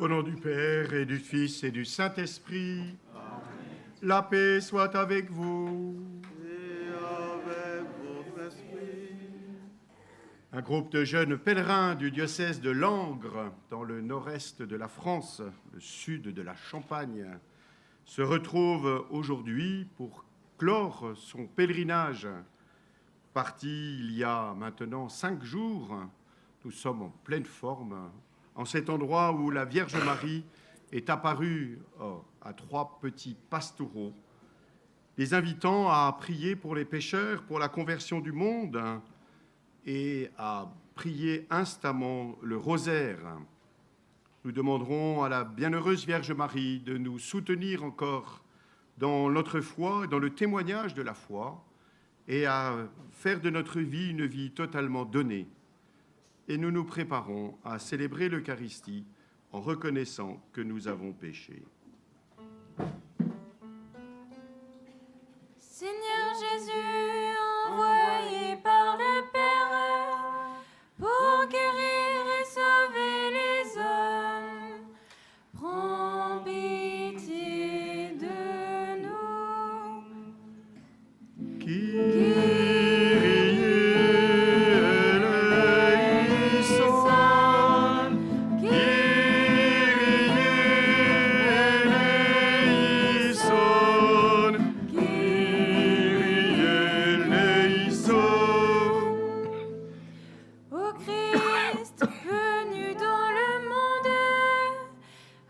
Au nom du Père et du Fils et du Saint-Esprit, la paix soit avec vous. Et avec votre esprit. Un groupe de jeunes pèlerins du diocèse de Langres, dans le nord-est de la France, le sud de la Champagne, se retrouve aujourd'hui pour clore son pèlerinage. Parti il y a maintenant 5 jours, nous sommes en pleine forme, en cet endroit où la Vierge Marie est apparue à 3 petits pastoureaux, les invitant à prier pour les pécheurs, pour la conversion du monde et à prier instamment le rosaire. Nous demanderons à la bienheureuse Vierge Marie de nous soutenir encore dans notre foi, dans le témoignage de la foi, et à faire de notre vie une vie totalement donnée. Et nous nous préparons à célébrer l'Eucharistie en reconnaissant que nous avons péché. Seigneur Jésus, envoyé par le Père pour guérir et sauver les hommes, prends pitié de nous. Ô Christ, venu dans le monde,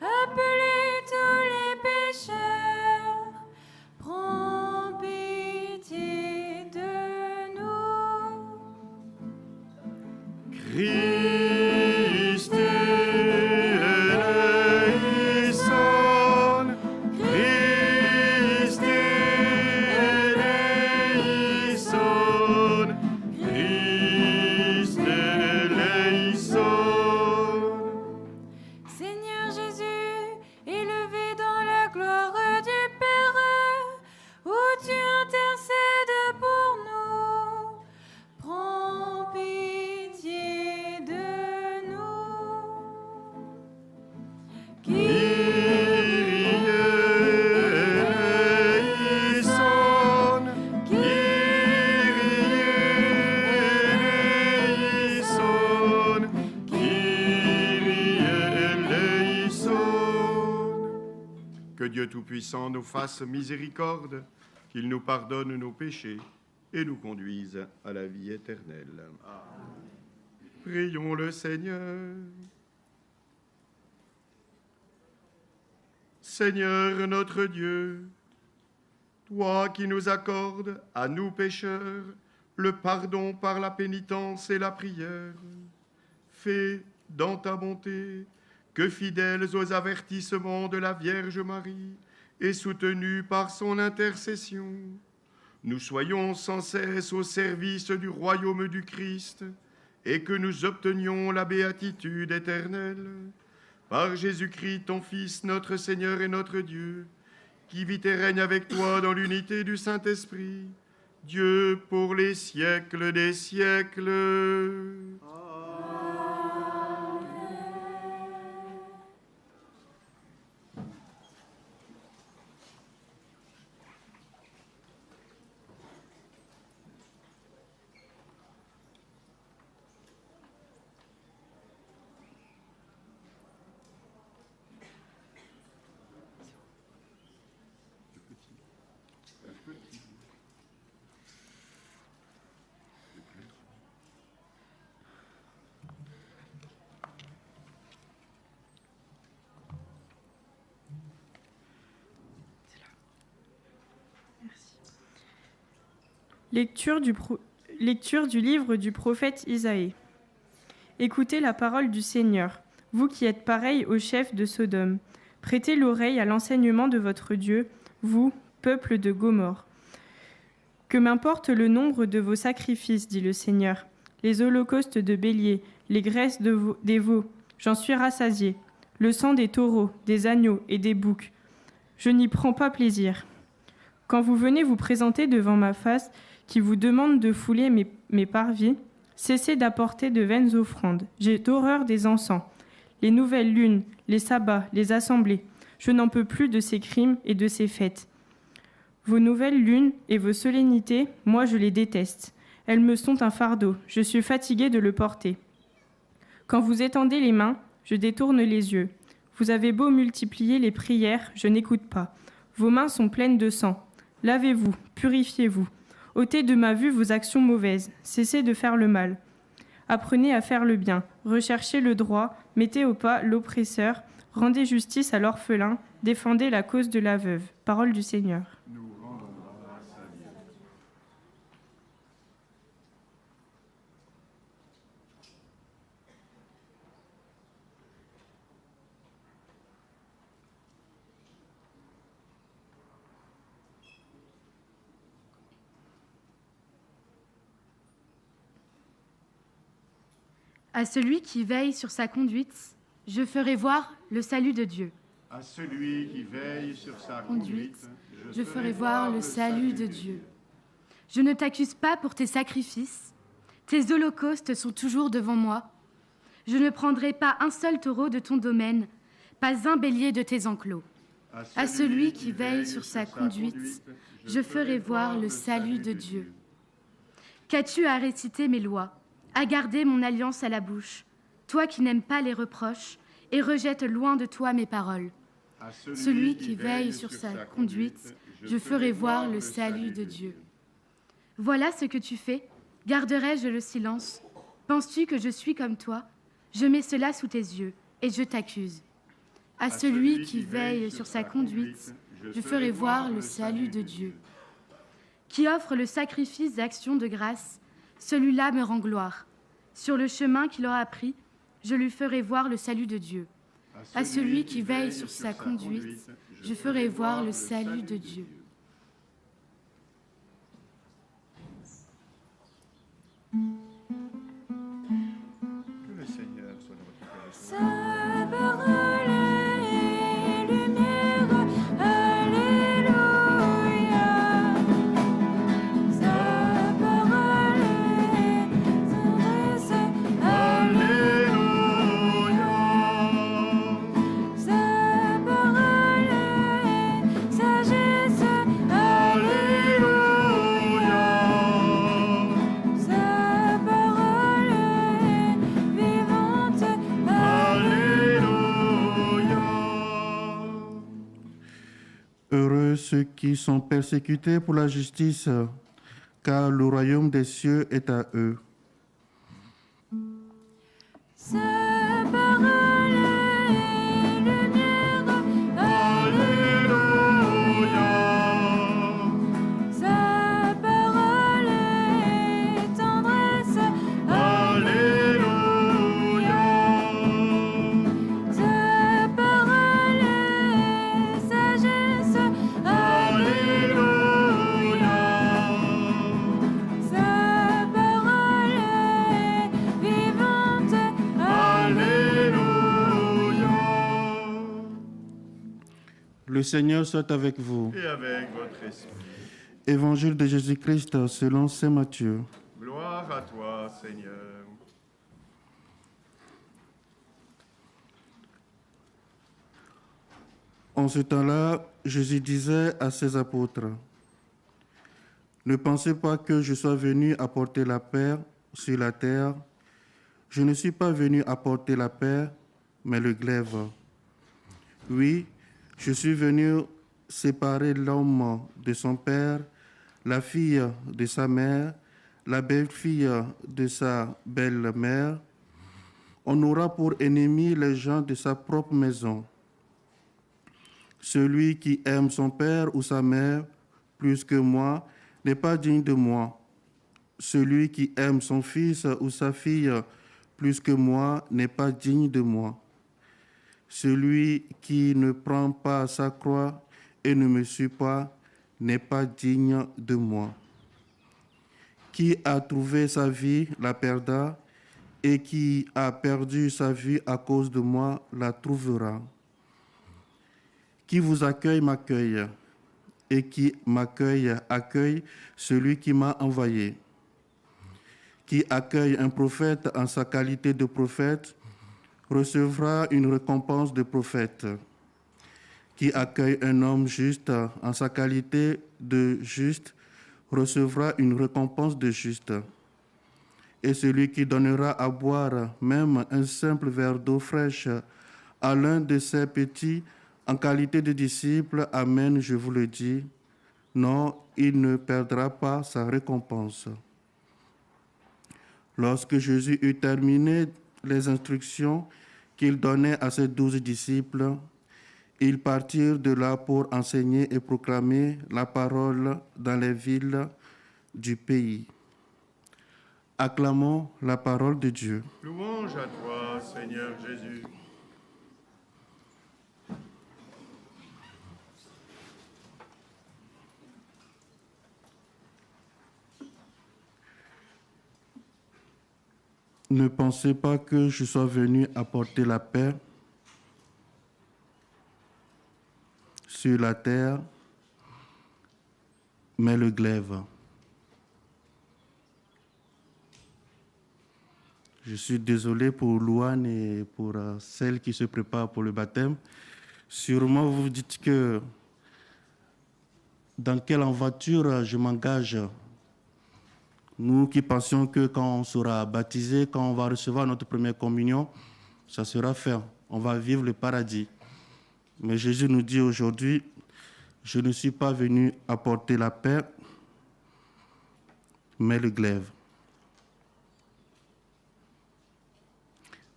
appelez tous les pécheurs, prends pitié de nous. Christ eleison, Christ eleison, Christ eleison. Seigneur Jésus, élevé dans la gloire du Père, où tu intercèdes pour nous, prends pitié de nous. Kyrie eleison, Kyrie eleison, Kyrie eleison. Que Dieu Tout-Puissant nous fasse miséricorde, qu'il nous pardonne nos péchés et nous conduise à la vie éternelle. Prions le Seigneur. Seigneur notre Dieu, toi qui nous accordes, à nous pécheurs, le pardon par la pénitence et la prière, fais dans ta bonté que, fidèles aux avertissements de la Vierge Marie et soutenus par son intercession, nous soyons sans cesse au service du royaume du Christ et que nous obtenions la béatitude éternelle. Par Jésus-Christ, ton Fils, notre Seigneur et notre Dieu, qui vit et règne avec toi dans l'unité du Saint-Esprit, Dieu pour les siècles des siècles. Lecture du livre du prophète Isaïe. Écoutez la parole du Seigneur, vous qui êtes pareils au chef de Sodome. Prêtez l'oreille à l'enseignement de votre Dieu, vous, peuple de Gomorrhe. Que m'importe le nombre de vos sacrifices, dit le Seigneur, les holocaustes de béliers, les graisses des veaux, j'en suis rassasié. Le sang des taureaux, des agneaux et des boucs, je n'y prends pas plaisir. Quand vous venez vous présenter devant ma face, qui vous demande de fouler mes parvis, cessez d'apporter de vaines offrandes. J'ai horreur des encens. les nouvelles lunes, les sabbats, les assemblées. Je n'en peux plus de ces crimes et de ces fêtes. Vos nouvelles lunes et vos solennités, moi je les déteste. Elles me sont un fardeau, je suis fatiguée de le porter. Quand vous étendez les mains, je détourne les yeux. Vous avez beau multiplier les prières, je n'écoute pas. Vos mains sont pleines de sang. Lavez-vous, purifiez-vous. Ôtez de ma vue vos actions mauvaises, cessez de faire le mal. Apprenez à faire le bien, recherchez le droit, mettez au pas l'oppresseur, rendez justice à l'orphelin, défendez la cause de la veuve. Parole du Seigneur. Nous rendons grâce à Dieu. À celui qui veille sur sa conduite, je ferai voir le salut de Dieu. À celui qui veille sur sa conduite, Je ferai voir le salut de Dieu. Je ne t'accuse pas pour tes sacrifices. Tes holocaustes sont toujours devant moi. Je ne prendrai pas un seul taureau de ton domaine, pas un bélier de tes enclos. À celui qui veille sur sa conduite, je ferai voir le salut de Dieu. Qu'as-tu à réciter mes lois, à garder mon alliance à la bouche, toi qui n'aimes pas les reproches et rejettes loin de toi mes paroles? Celui qui veille sur sa conduite, je ferai voir le salut de Dieu. Voilà ce que tu fais, garderai-je le silence? Penses-tu que je suis comme toi? Je mets cela sous tes yeux, et je t'accuse. À celui qui veille sur sa conduite, je ferai voir le salut de Dieu. Qui offre le sacrifice d'action de grâce, celui-là me rend gloire. Sur le chemin qu'il aura pris, je lui ferai voir le salut de Dieu. À celui qui veille sur sa conduite, je ferai voir le salut de Dieu. Que le Seigneur soit dans votre cœur. Sa parole est lumière, alléluia. Sa parole est tendresse, alléluia. Sa parole est sagesse, alléluia. Sa parole est vivante, alléluia. Heureux ceux qui sont persécutés pour la justice, car le royaume des cieux est à eux. Sa parole est lumière, alléluia. Sa parole est tendresse, alléluia. Sa parole est sagesse, alléluia. Sa parole est vivante, alléluia. Le Seigneur soit avec vous. Et avec votre esprit. Évangile de Jésus-Christ selon saint Matthieu. Gloire à toi, Seigneur. En ce temps-là, Jésus disait à ses apôtres, « Ne pensez pas que je sois venu apporter la paix sur la terre. Je ne suis pas venu apporter la paix, mais le glaive. Oui, je suis venu séparer l'homme de son père, la fille de sa mère, la belle-fille de sa belle-mère. On aura pour ennemis les gens de sa propre maison. Celui qui aime son père ou sa mère plus que moi n'est pas digne de moi. Celui qui aime son fils ou sa fille plus que moi n'est pas digne de moi. Celui qui ne prend pas sa croix et ne me suit pas n'est pas digne de moi. Qui a trouvé sa vie la perdra, et qui a perdu sa vie à cause de moi la trouvera. Qui vous accueille m'accueille, et qui m'accueille accueille celui qui m'a envoyé. Qui accueille un prophète en sa qualité de prophète recevra une récompense de prophète. Qui accueille un homme juste en sa qualité de juste recevra une récompense de juste. Et celui qui donnera à boire même un simple verre d'eau fraîche à l'un de ses petits en qualité de disciple, amen, je vous le dis, non, il ne perdra pas sa récompense. Lorsque Jésus eut terminé les instructions qu'il donnait à ses 12 disciples, ils partirent de là pour enseigner et proclamer la parole dans les villes du pays. Acclamons la parole de Dieu. Louange à toi, Seigneur Jésus. Ne pensez pas que je sois venu apporter la paix sur la terre, mais le glaive. Je suis désolé pour Louane et pour celles qui se préparent pour le baptême. Sûrement, vous vous dites que dans quelle aventure je m'engage. Nous qui pensions que quand on sera baptisé, quand on va recevoir notre première communion, ça sera fait. On va vivre le paradis. Mais Jésus nous dit aujourd'hui, je ne suis pas venu apporter la paix, mais le glaive.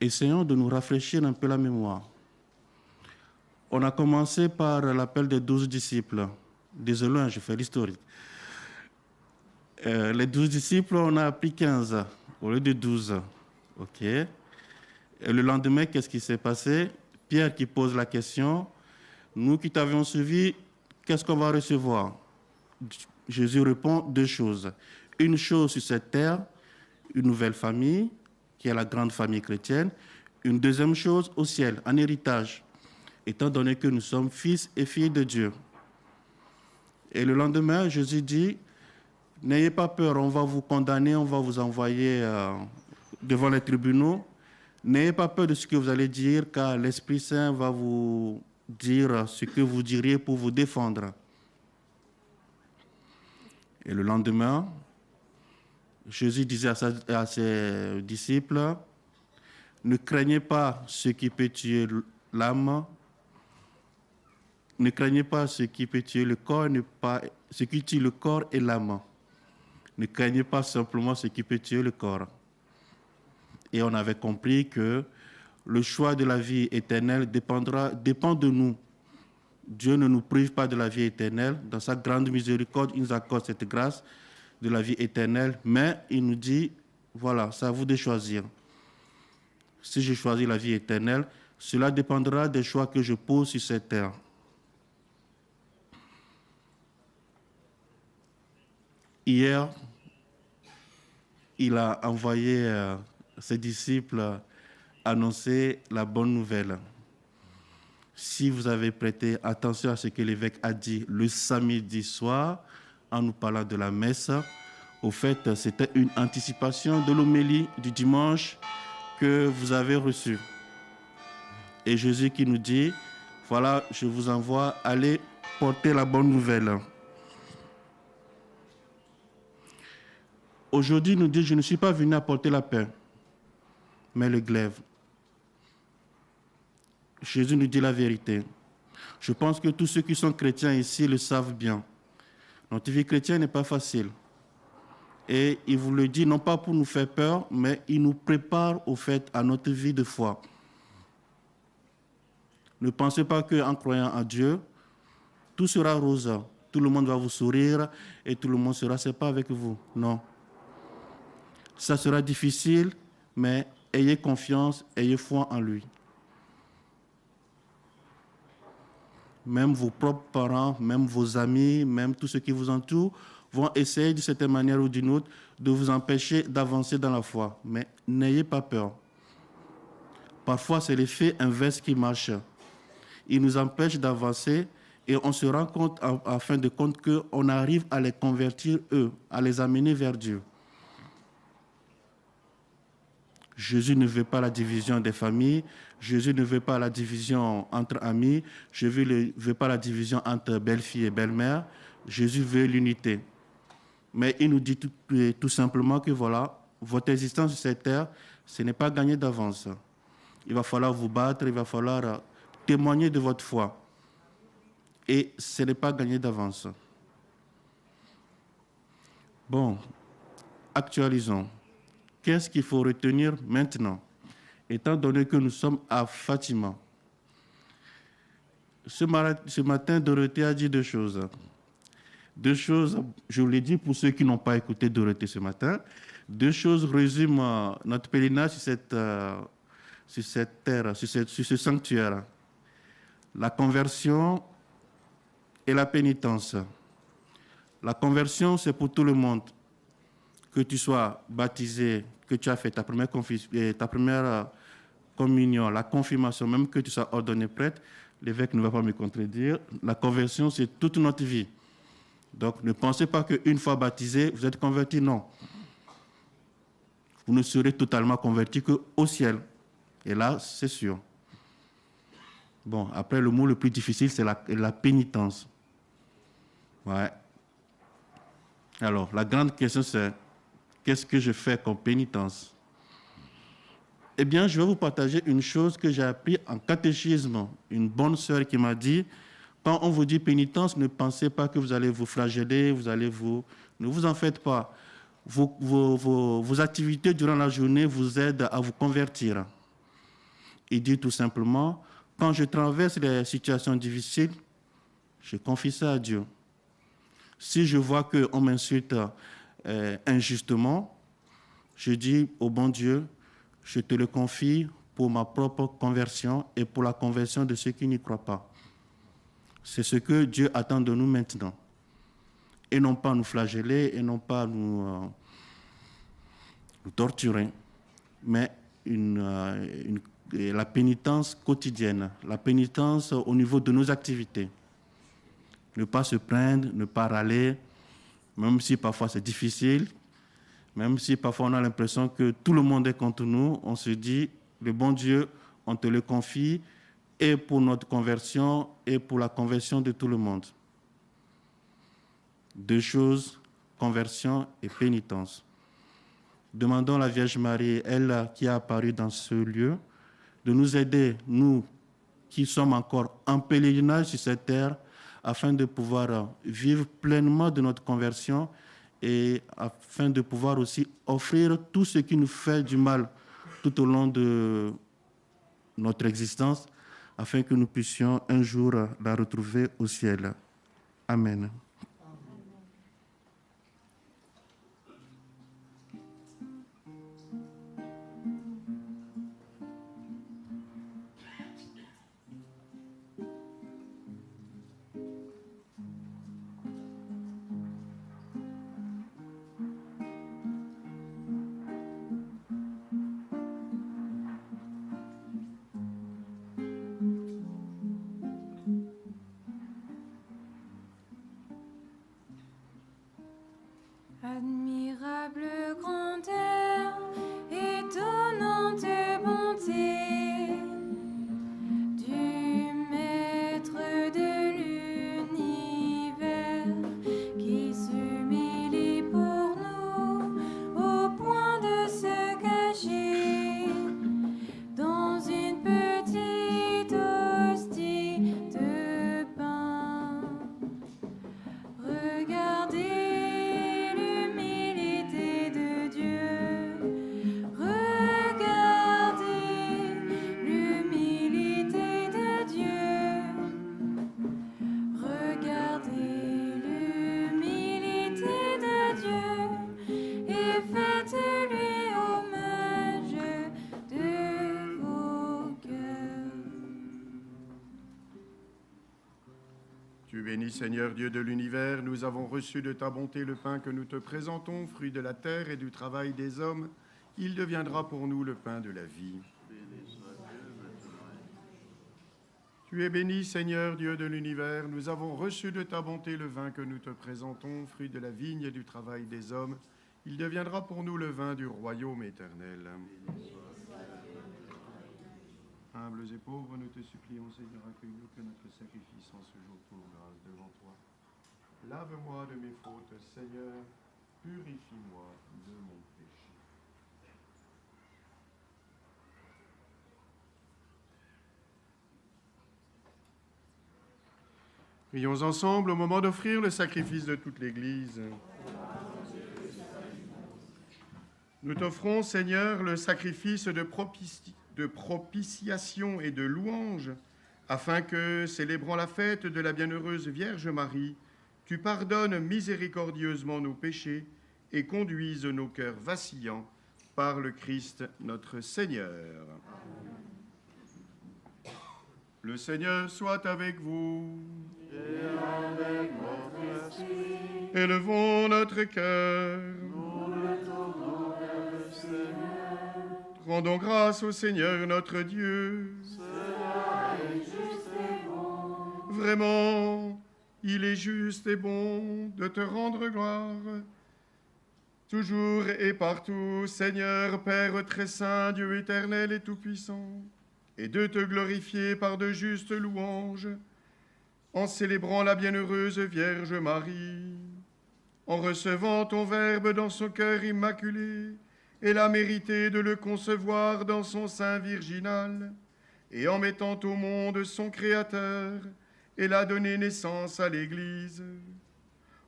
Essayons de nous rafraîchir un peu la mémoire. On a commencé par l'appel des 12 disciples. Désolé, je fais l'historique. Les 12 disciples, on a appris 15 au lieu de 12. OK. Et le lendemain, qu'est-ce qui s'est passé? Pierre qui pose la question. Nous qui t'avions suivi, qu'est-ce qu'on va recevoir? Jésus répond 2 choses. Une chose sur cette terre, une nouvelle famille, qui est la grande famille chrétienne. Une deuxième chose au ciel, un héritage, étant donné que nous sommes fils et filles de Dieu. Et le lendemain, Jésus dit, n'ayez pas peur, on va vous condamner, on va vous envoyer devant les tribunaux. N'ayez pas peur de ce que vous allez dire, car l'Esprit Saint va vous dire ce que vous diriez pour vous défendre. Et le lendemain, Jésus disait à ses disciples, ne craignez pas ce qui peut tuer l'âme, ne craignez pas ce qui peut tuer le corps, ce qui tue le corps et l'âme. Ne craignez pas simplement ce qui peut tuer le corps. Et on avait compris que le choix de la vie éternelle dépend de nous. Dieu ne nous prive pas de la vie éternelle. Dans sa grande miséricorde, il nous accorde cette grâce de la vie éternelle. Mais il nous dit, voilà, c'est à vous de choisir. Si je choisis la vie éternelle, cela dépendra des choix que je pose sur cette terre. Hier, il a envoyé ses disciples annoncer la bonne nouvelle. Si vous avez prêté attention à ce que l'évêque a dit le samedi soir, en nous parlant de la messe, au fait, c'était une anticipation de l'homélie du dimanche que vous avez reçue. Et Jésus qui nous dit, voilà, je vous envoie, allez porter la bonne nouvelle. Aujourd'hui, il nous dit, je ne suis pas venu apporter la paix, mais le glaive. Jésus nous dit la vérité. Je pense que tous ceux qui sont chrétiens ici le savent bien. Notre vie chrétienne n'est pas facile. Et il vous le dit non pas pour nous faire peur, mais il nous prépare au fait à notre vie de foi. Ne pensez pas qu'en croyant en Dieu, tout sera rose. Tout le monde va vous sourire et tout le monde sera sympa avec vous. Non. Ça sera difficile, mais ayez confiance, ayez foi en lui. Même vos propres parents, même vos amis, même tous ceux qui vous entourent vont essayer de cette manière ou d'une autre de vous empêcher d'avancer dans la foi. Mais n'ayez pas peur. Parfois, c'est l'effet inverse qui marche. Il nous empêche d'avancer et on se rend compte, en fin de compte, qu'on arrive à les convertir, eux, à les amener vers Dieu. Jésus ne veut pas la division des familles. Jésus ne veut pas la division entre amis. Jésus ne veut pas la division entre belle-fille et belle-mère. Jésus veut l'unité. Mais il nous dit tout simplement que voilà, votre existence sur cette terre, ce n'est pas gagné d'avance. Il va falloir vous battre, il va falloir témoigner de votre foi. Et ce n'est pas gagné d'avance. Bon, actualisons. Qu'est-ce qu'il faut retenir maintenant, étant donné que nous sommes à Fatima? Ce matin, Dorothée a dit deux choses. Deux choses, je vous l'ai dit pour ceux qui n'ont pas écouté Dorothée ce matin, deux choses résument notre pèlerinage sur cette terre, sur ce sanctuaire. La conversion et la pénitence. La conversion, c'est pour tout le monde. Que tu sois baptisé, que tu as fait ta première communion, la confirmation, même que tu sois ordonné prêtre, l'évêque ne va pas me contredire. La conversion, c'est toute notre vie. Donc, ne pensez pas qu'une fois baptisé, vous êtes converti, non. Vous ne serez totalement converti qu'au ciel. Et là, c'est sûr. Bon, après, le mot le plus difficile, c'est la pénitence. Ouais. Alors, la grande question, c'est qu'est-ce que je fais comme pénitence? Eh bien, je vais vous partager une chose que j'ai appris en catéchisme. Une bonne sœur qui m'a dit, quand on vous dit pénitence, ne pensez pas que vous allez vous flageller, ne vous en faites pas. Vos activités durant la journée vous aident à vous convertir. Il dit tout simplement, quand je traverse les situations difficiles, je confie ça à Dieu. Si je vois qu'on m'insulte injustement, je dis au bon Dieu, je te le confie pour ma propre conversion et pour la conversion de ceux qui n'y croient pas. C'est ce que Dieu attend de nous maintenant. Et non pas nous flageller, et non pas nous torturer, mais la pénitence quotidienne, la pénitence au niveau de nos activités. Ne pas se plaindre, ne pas râler, même si parfois c'est difficile, même si parfois on a l'impression que tout le monde est contre nous, on se dit, le bon Dieu, on te le confie, et pour notre conversion, et pour la conversion de tout le monde. Deux choses, conversion et pénitence. Demandons à la Vierge Marie, elle qui a apparu dans ce lieu, de nous aider, nous qui sommes encore en pèlerinage sur cette terre, afin de pouvoir vivre pleinement de notre conversion et afin de pouvoir aussi offrir tout ce qui nous fait du mal tout au long de notre existence, afin que nous puissions un jour la retrouver au ciel. Amen. Admirable grandeur, étonnante bonté du Maître de l'univers qui s'humilie pour nous au point de se cacher dans une petite hostie de pain. Regardez Béni Seigneur Dieu de l'univers, nous avons reçu de ta bonté le pain que nous te présentons, fruit de la terre et du travail des hommes. Il deviendra pour nous le pain de la vie. Tu es béni Seigneur Dieu de l'univers, nous avons reçu de ta bonté le vin que nous te présentons, fruit de la vigne et du travail des hommes. Il deviendra pour nous le vin du royaume éternel. humbles et pauvres, nous te supplions, Seigneur, accueille-nous que notre sacrifice en ce jour trouve grâce devant toi. Lave-moi de mes fautes, Seigneur, purifie-moi de mon péché. Prions ensemble au moment d'offrir le sacrifice de toute l'Église. Nous t'offrons, Seigneur, le sacrifice de propitiation et de louange, afin que, célébrant la fête de la bienheureuse Vierge Marie, tu pardonnes miséricordieusement nos péchés et conduises nos cœurs vacillants par le Christ notre Seigneur. Le Seigneur soit avec vous. Et avec votre esprit, Élevons notre cœur. nous le tournons vers le Seigneur. Rendons grâce au Seigneur notre Dieu. Cela est juste et bon. Vraiment, il est juste et bon de te rendre gloire. Toujours et partout, Seigneur, Père très saint, Dieu éternel et tout-puissant, et de te glorifier par de justes louanges, en célébrant la bienheureuse Vierge Marie, en recevant ton Verbe dans son cœur immaculé, et l'a mérité de le concevoir dans son sein virginal, et en mettant au monde son Créateur, et l'a donné naissance à l'Église,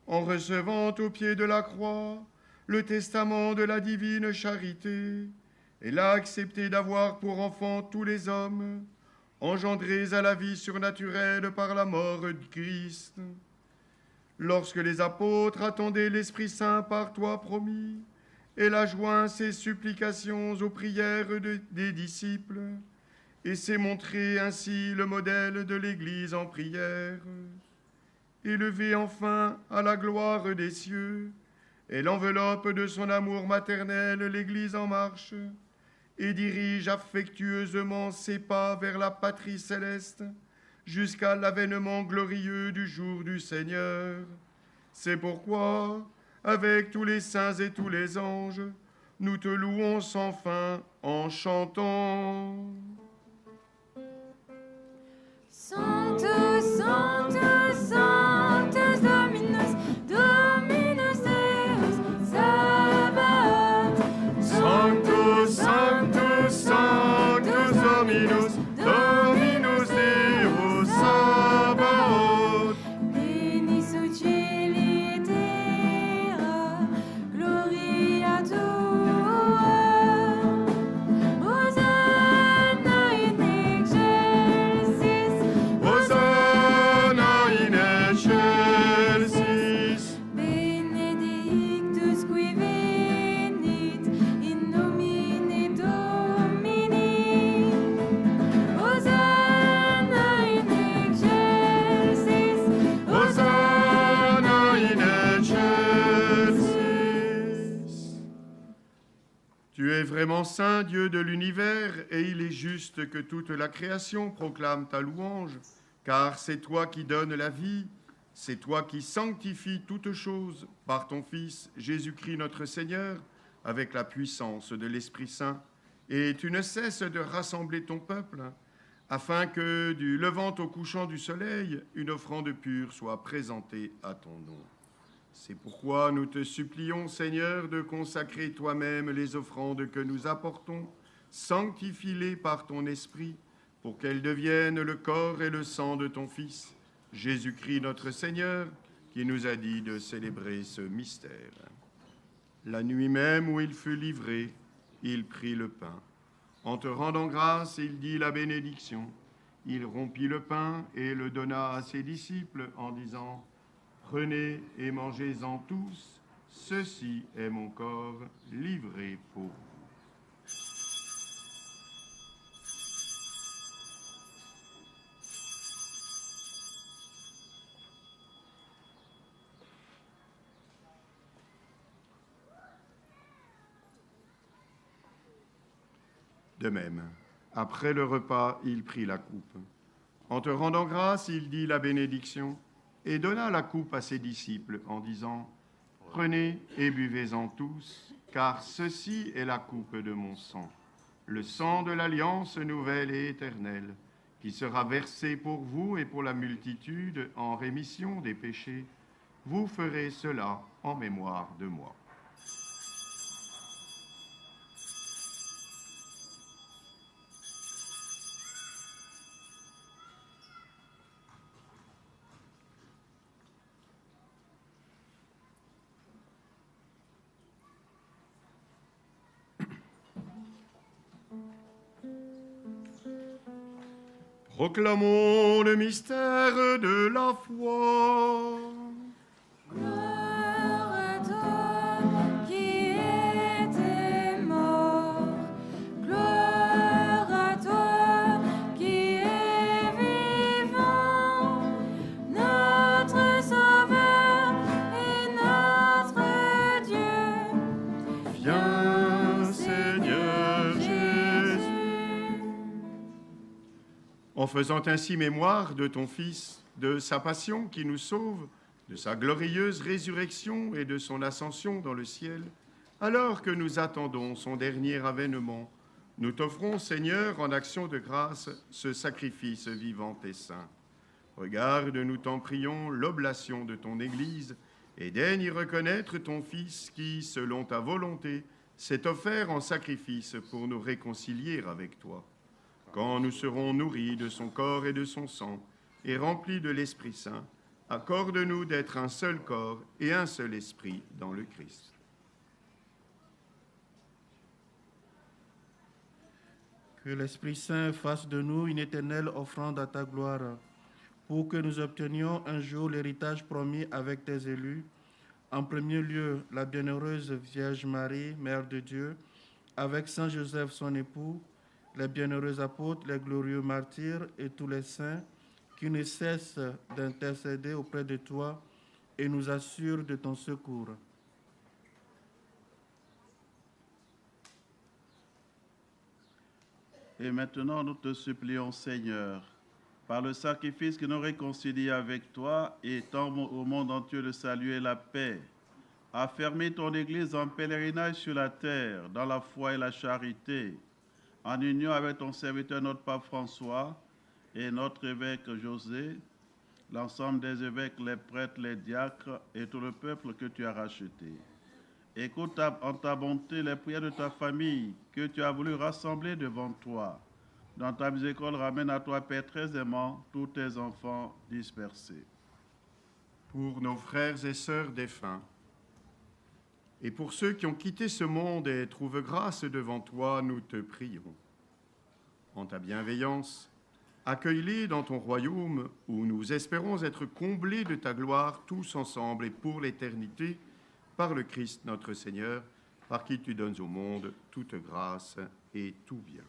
en recevant au pied de la croix le testament de la divine charité, et l'a accepté d'avoir pour enfants tous les hommes, engendrés à la vie surnaturelle par la mort de Christ. Lorsque les apôtres attendaient l'Esprit Saint par toi promis, elle a joint ses supplications aux prières des disciples, et s'est montré ainsi le modèle de l'Église en prière. Élevée enfin à la gloire des cieux, elle enveloppe de son amour maternel l'Église en marche, et dirige affectueusement ses pas vers la patrie céleste, jusqu'à l'avènement glorieux du jour du Seigneur. C'est pourquoi, avec tous les saints et tous les anges, nous te louons sans fin en chantant. Sanctus, Sanctus, Sanctus, Dominus, Dominus Deus, Sabaoth. Sanctus, Sanctus, Sanctus, Dominus, Dominus Deus, Sabaoth. Beni sui cieli et terra, gloria tua. Hosanna in excelsis, Hosanna in excelsis. benedictus qui venit in nomine Domini. Hosanna in excelsis, Hosanna in excelsis. Tu es vraiment saint, Dieu de l'univers, et il est juste que toute la création proclame ta louange, car c'est toi qui donnes la vie, c'est toi qui sanctifies toutes choses par ton Fils Jésus-Christ notre Seigneur, avec la puissance de l'Esprit Saint. Et tu ne cesses de rassembler ton peuple, afin que, du levant au couchant du soleil, une offrande pure soit présentée à ton nom. C'est pourquoi nous te supplions, Seigneur, de consacrer toi-même les offrandes que nous apportons, sanctifie-les par ton Esprit, pour qu'elles deviennent le corps et le sang de ton Fils, Jésus-Christ notre Seigneur, qui nous a dit de célébrer ce mystère. La nuit même où il fut livré, il prit le pain. En te rendant grâce, il dit la bénédiction. Il rompit le pain et le donna à ses disciples en disant « Prenez et mangez-en tous, ceci est mon corps livré pour vous. » De même, après le repas, il prit la coupe. En te rendant grâce, il dit la bénédiction et donna la coupe à ses disciples en disant « Prenez et buvez-en tous, car ceci est la coupe de mon sang, le sang de l'alliance nouvelle et éternelle, qui sera versé pour vous et pour la multitude en rémission des péchés. Vous ferez cela en mémoire de moi. Proclamons le mystère de la foi. Gloire à toi qui étais mort. Gloire à toi qui es vivant. Notre Sauveur et notre Dieu. Viens, Seigneur Jésus. En faisant ainsi mémoire de ton Fils, de sa passion qui nous sauve, de sa glorieuse résurrection et de son ascension dans le ciel, alors que nous attendons son dernier avènement, nous t'offrons, Seigneur, en action de grâce, ce sacrifice vivant et saint. Regarde, nous t'en prions, l'oblation de ton Église, et daigne y reconnaître ton Fils qui, selon ta volonté, s'est offert en sacrifice pour nous réconcilier avec toi. Quand nous serons nourris de son corps et de son sang, et remplis de l'Esprit Saint, accorde-nous d'être un seul corps et un seul esprit dans le Christ. Que l'Esprit Saint fasse de nous une éternelle offrande à ta gloire, pour que nous obtenions un jour l'héritage promis avec tes élus, en premier lieu la bienheureuse Vierge Marie, Mère de Dieu, avec Saint Joseph son époux, les bienheureux apôtres, les glorieux martyrs et tous les saints qui ne cessent d'intercéder auprès de toi et nous assurent de ton secours. Et maintenant, nous te supplions, Seigneur, par le sacrifice qui nous réconcilie avec toi et tend au monde entier le salut et la paix, affermis ton Église en pèlerinage sur la terre, dans la foi et la charité, en union avec ton serviteur, notre pape François, et notre évêque José, l'ensemble des évêques, les prêtres, les diacres et tout le peuple que tu as racheté. Écoute en ta bonté les prières de ta famille que tu as voulu rassembler devant toi. Dans ta miséricorde, ramène à toi, Père très aimant, tous tes enfants dispersés. Pour nos frères et sœurs défunts, et pour ceux qui ont quitté ce monde et trouvent grâce devant toi, nous te prions. En ta bienveillance, accueille-les dans ton royaume où nous espérons être comblés de ta gloire tous ensemble et pour l'éternité, par le Christ notre Seigneur, par qui tu donnes au monde toute grâce et tout bien.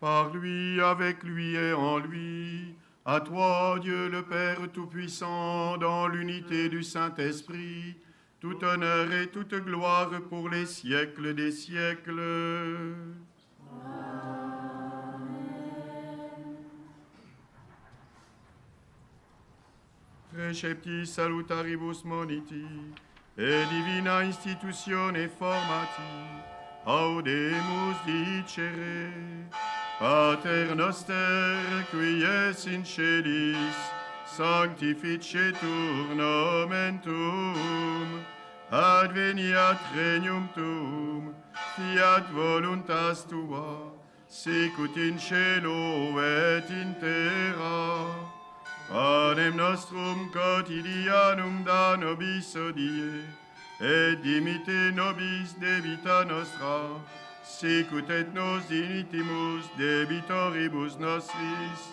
Par lui, avec lui et en lui, à toi, Dieu le Père Tout-Puissant, dans l'unité du Saint-Esprit, tout honneur et toute gloire pour les siècles des siècles. Recepti salutaribus moniti, et divina institutione formati, audemus dicere, Pater noster, qui es in celis, sanctificetur nomen tuum, adveniat regnum tuum, fiat voluntas tua, sicut in cielo et in terra. Panem nostrum quotidianum da nobis hodie, et dimitte nobis debita nostra, sicut et nos dimitimus debitoribus nostris,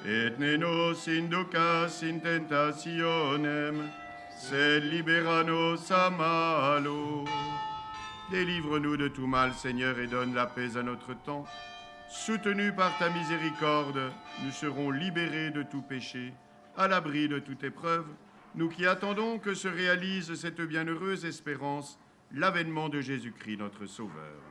et ne nos inducas in tentationem, sed libera nos a malo. Délivre-nous de tout mal, Seigneur, et donne la paix à notre temps. Soutenus par ta miséricorde, nous serons libérés de tout péché, à l'abri de toute épreuve, nous qui attendons que se réalise cette bienheureuse espérance, l'avènement de Jésus-Christ, notre Sauveur.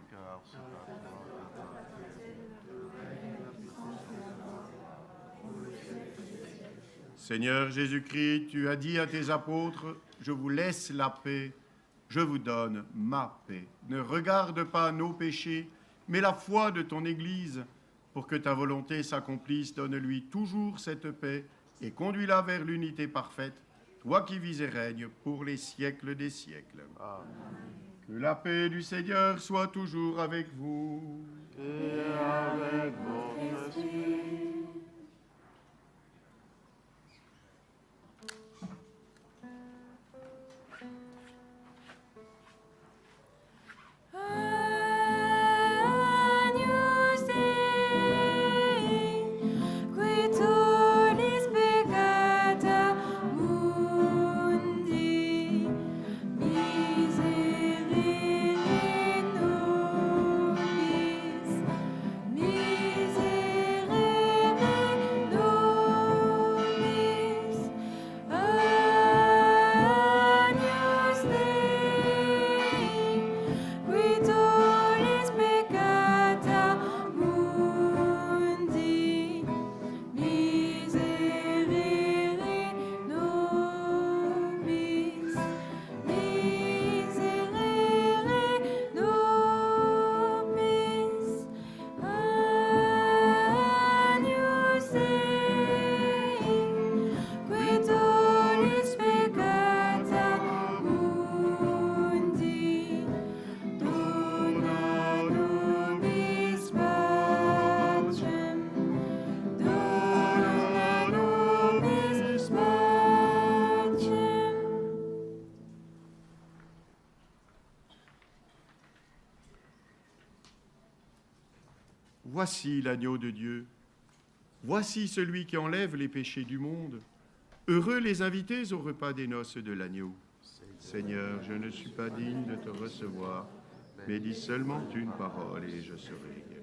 Seigneur Jésus-Christ, tu as dit à tes apôtres, « Je vous laisse la paix, je vous donne ma paix. Ne regarde pas nos péchés, mais la foi de ton Église. Pour que ta volonté s'accomplisse, donne-lui toujours cette paix et conduis-la vers l'unité parfaite, toi qui vis et règnes pour les siècles des siècles. Amen. Que la paix du Seigneur soit toujours avec vous. Et avec votre esprit. Agnus Dei, qui tollis peccata mundi, miserere nobis, miserere nobis. Agnus Dei, qui tollis peccata mundi, miserere nobis, miserere nobis. Agnus Dei, qui tollis peccata mundi, dona nobis pacem, dona nobis pacem. Voici l'agneau de Dieu. Voici celui qui enlève les péchés du monde. Heureux les invités au repas des noces de l'agneau. Seigneur, je ne suis pas digne de te recevoir, mais dis seulement une parole et je serai guéri.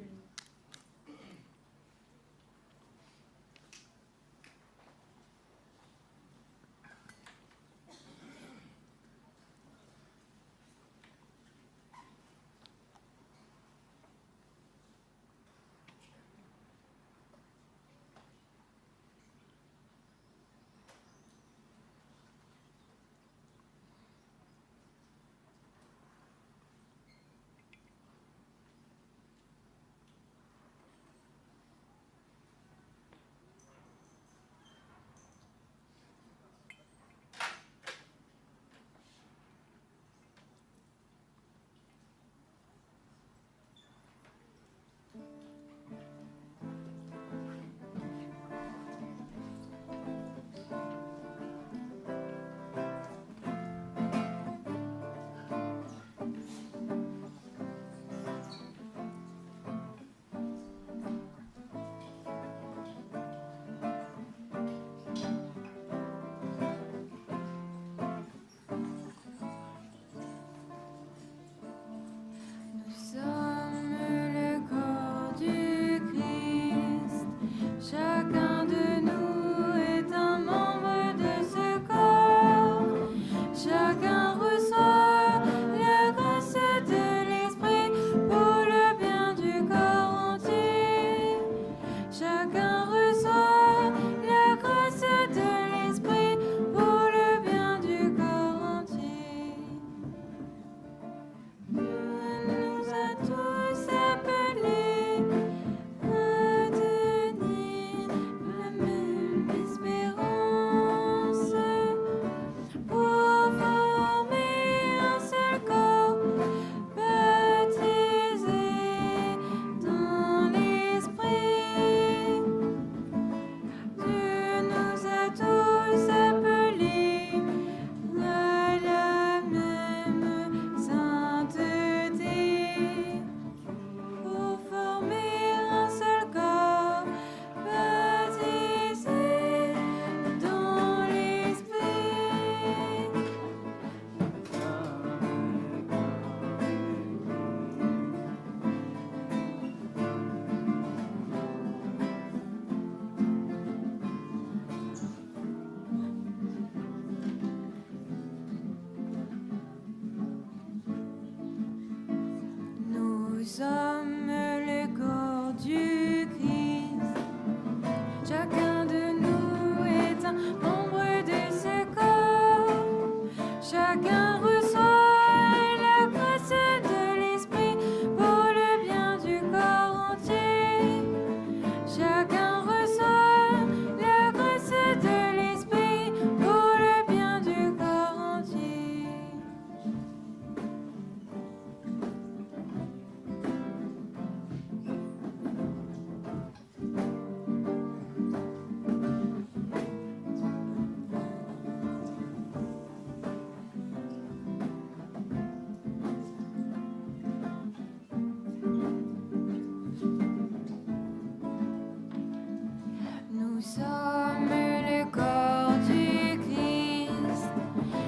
Nous sommes le corps du Christ.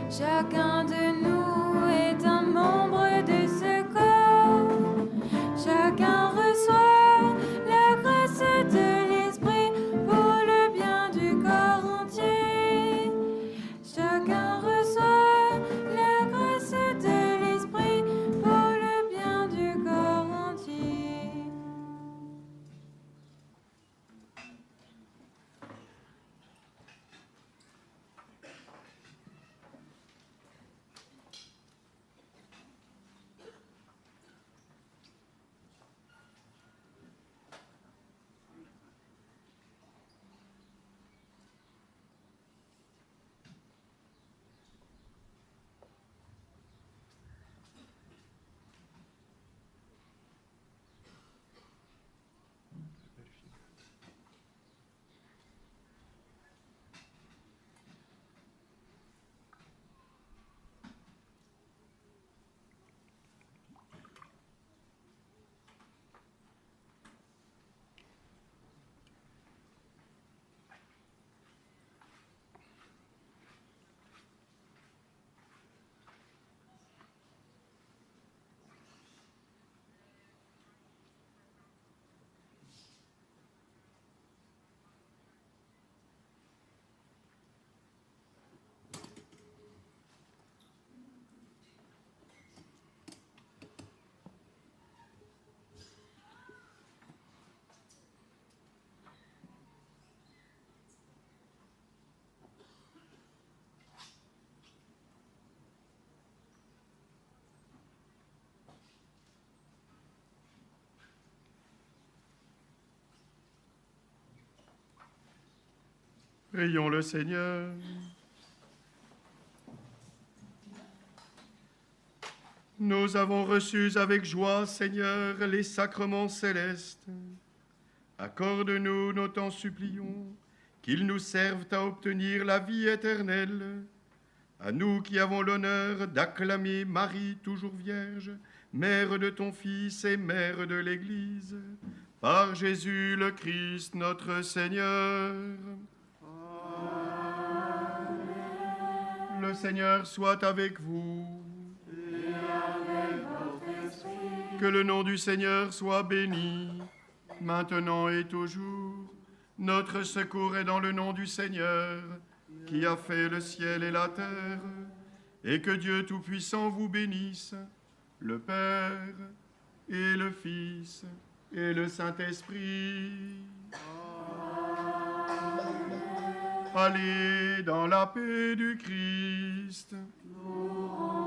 Chacun de nous est un membre de ce corps. Chacun reçoit la grâce de l'Esprit pour le bien du corps entier. Chacun reçoit la grâce de l'Esprit pour le bien du corps entier. Prions le Seigneur. Nous avons reçu avec joie, Seigneur, les sacrements célestes. Accorde-nous, nous t'en supplions, qu'ils nous servent à obtenir la vie éternelle. À nous qui avons l'honneur d'acclamer Marie, toujours vierge, mère de ton Fils et mère de l'Église, par Jésus le Christ, notre Seigneur. Le Seigneur soit avec vous. Et avec votre esprit. Que le nom du Seigneur soit béni, maintenant et toujours. Notre secours est dans le nom du Seigneur, qui a fait le ciel et la terre. Et que Dieu Tout-Puissant vous bénisse, le Père et le Fils et le Saint-Esprit. Allez dans la paix du Christ. Nous